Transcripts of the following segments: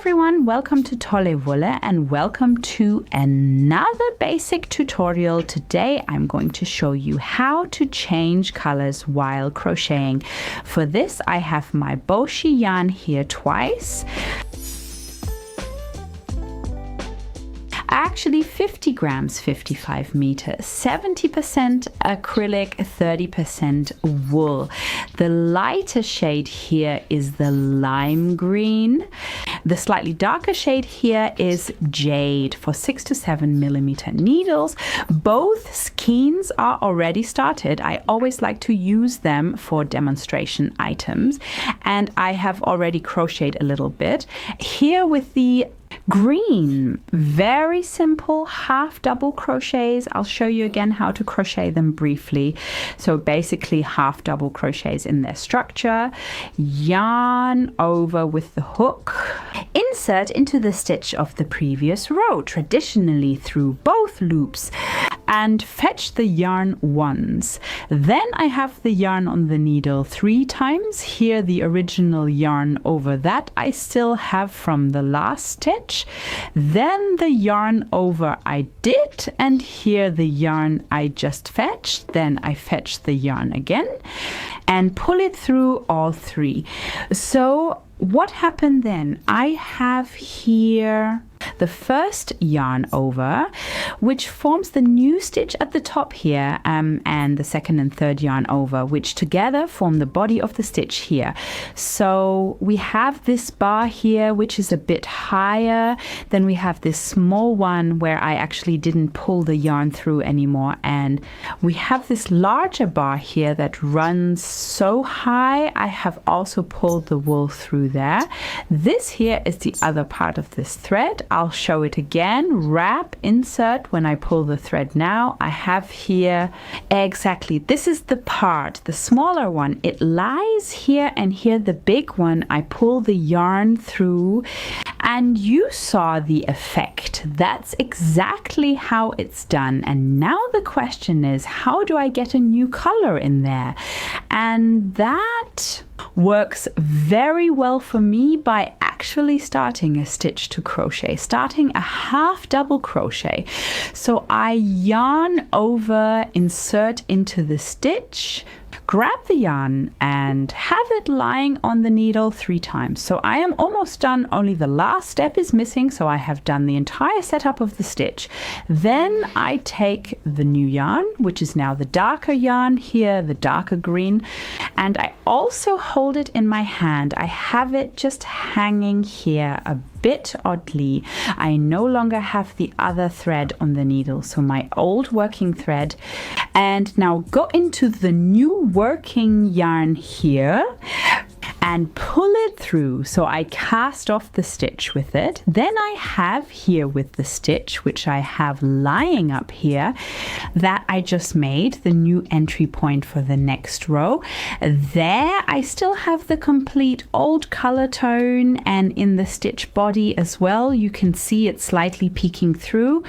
everyone, welcome to Tolle Wolle and welcome to another basic tutorial. Today I'm going to show you how to change colors while crocheting. For this I have my Boshi yarn here twice. Actually 50 grams, 55 meters, 70% acrylic, 30% wool. The lighter shade here is the lime green. The slightly darker shade here is jade for 6 to 7 millimeter needles. Both skeins are already started. I always like to use them for demonstration items, and I have already crocheted a little bit. Here with the green, very simple half double crochets. I'll show you again how to crochet them briefly. So basically half double crochets in their structure, yarn over with the hook, insert into the stitch of the previous row, traditionally through both loops, and fetch the yarn once. Then I have the yarn on the needle 3 times. Here the original yarn over that I still have from the last stitch. Then the yarn over I did, and here the yarn I just fetched. Then I fetch the yarn again and pull it through all 3. So what happened then? I have here the first yarn over, which forms the new stitch at the top here, and the second and third yarn over, which together form the body of the stitch here. So we have this bar here, which is a bit higher. Then we have this small one where I actually didn't pull the yarn through anymore. And we have this larger bar here that runs so high. I have also pulled the wool through there. This here is the other part of this thread. I'll show it again. Wrap, insert. When I pull the thread now, I have here exactly, this is the part, the smaller one. It lies here, and here the big one, I pull the yarn through, and you saw the effect. That's exactly how it's done. And now the question is, how do I get a new color in there? And that works very well for me by actually starting a stitch to crochet, starting a half double crochet. So I yarn over, insert into the stitch, grab the yarn and have it lying on the needle 3 times. So I am almost done, only the last step is missing, so I have done the entire setup of the stitch. Then I take the new yarn, which is now the darker yarn here, the darker green, and I also hold it in my hand. I have it just hanging here a bit oddly. I no longer have the other thread on the needle, so my old working thread, and now go into the new working yarn here and pull it through. So I cast off the stitch with it. Then I have here with the stitch, which I have lying up here, that I just made the new entry point for the next row. There I still have the complete old color tone, and in the stitch body as well, you can see it slightly peeking through,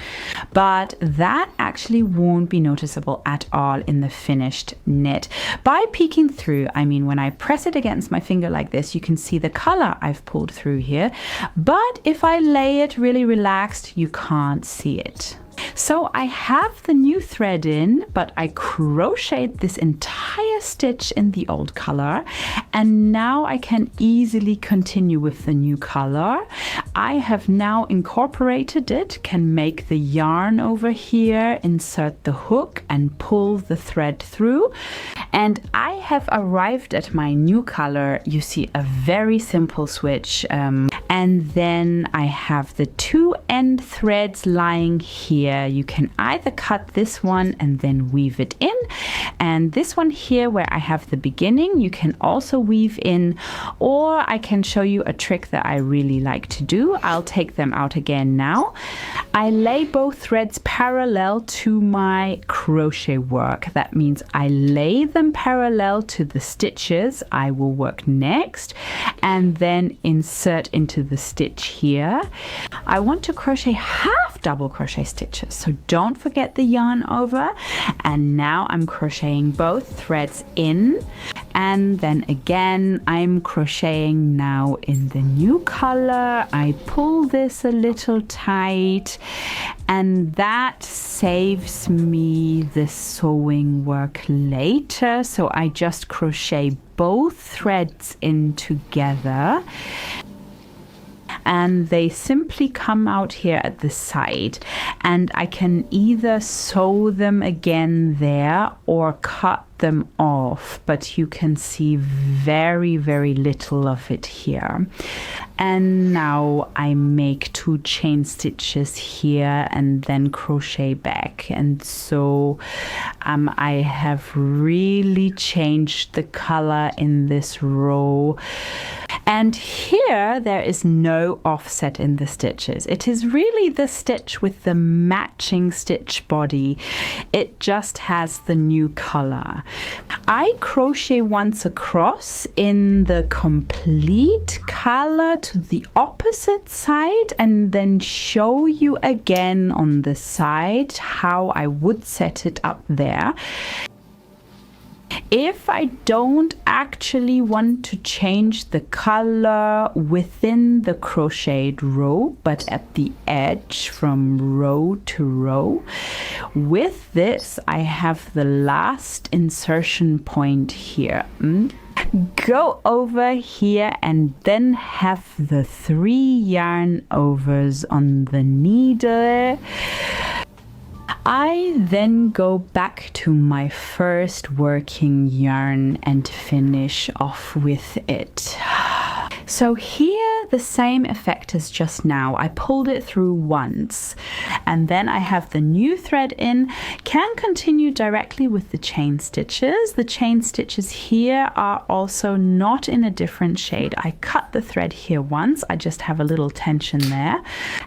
but that actually won't be noticeable at all in the finished knit. By peeking through, I mean when I press it against my finger like this, you can see the color I've pulled through here, but if I lay it really relaxed, you can't see it. So I have the new thread in, but I crocheted this entire stitch in the old color, and now I can easily continue with the new color. I have now incorporated it, can make the yarn over here, insert the hook and pull the thread through, and I have arrived at my new color. You see a very simple switch, and then I have the 2 end threads lying here. You can either cut this one and then weave it in, and this one here where I have the beginning you can also weave in, or I can show you a trick that I really like to do. I'll take them out again now. I lay both threads parallel to my crochet work. That means I lay them parallel to the stitches I will work next, and then insert into the stitch here. I want to crochet half half double crochet stitches. So don't forget the yarn over, and now I'm crocheting both threads in, and then again I'm crocheting now in the new color. I pull this a little tight, and that saves me the sewing work later. So I just crochet both threads in together, and they simply come out here at the side, and I can either sew them again there or cut them off, but you can see very, very little of it here. And now I make 2 chain stitches here and then crochet back, and so I have really changed the color in this row. And here there is no offset in the stitches. It is really the stitch with the matching stitch body. It just has the new color. I crochet once across in the complete color to the opposite side, and then show you again on the side how I would set it up there. If I don't actually want to change the color within the crocheted row, but at the edge from row to row, with this I have the last insertion point here. Go over here and then have the 3 yarn overs on the needle. I then go back to my first working yarn and finish off with it. So here the same effect as just now. I pulled it through once, and then I have the new thread in. Can continue directly with the chain stitches. The chain stitches here are also not in a different shade. I cut the thread here once, I just have a little tension there,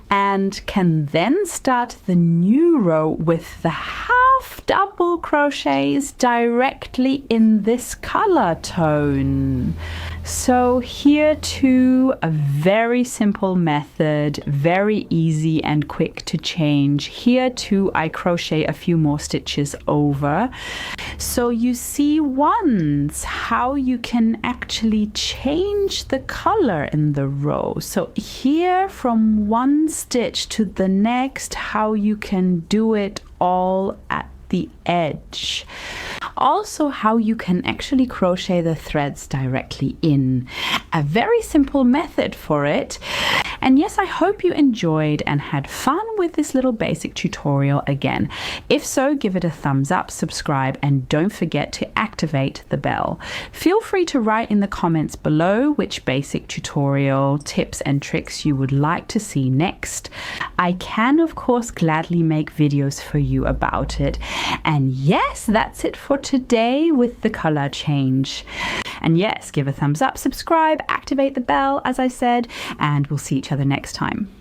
and can then start the new row with the half double crochets directly in this color tone. So here too, a very simple method, very easy and quick to change. Here too, I crochet a few more stitches over. So you see once how you can actually change the color in the row. So here from one stitch to the next, how you can do it all at the edge. Also how you can actually crochet the threads directly in. A very simple method for it. And yes, I hope you enjoyed and had fun with this little basic tutorial again. If so, give it a thumbs up, subscribe, and don't forget to activate the bell. Feel free to write in the comments below which basic tutorial, tips and tricks you would like to see next. I can of course gladly make videos for you about it. And yes, that's it for today with the color change. And yes, give a thumbs up, subscribe, activate the bell, as I said, and we'll see each other next time.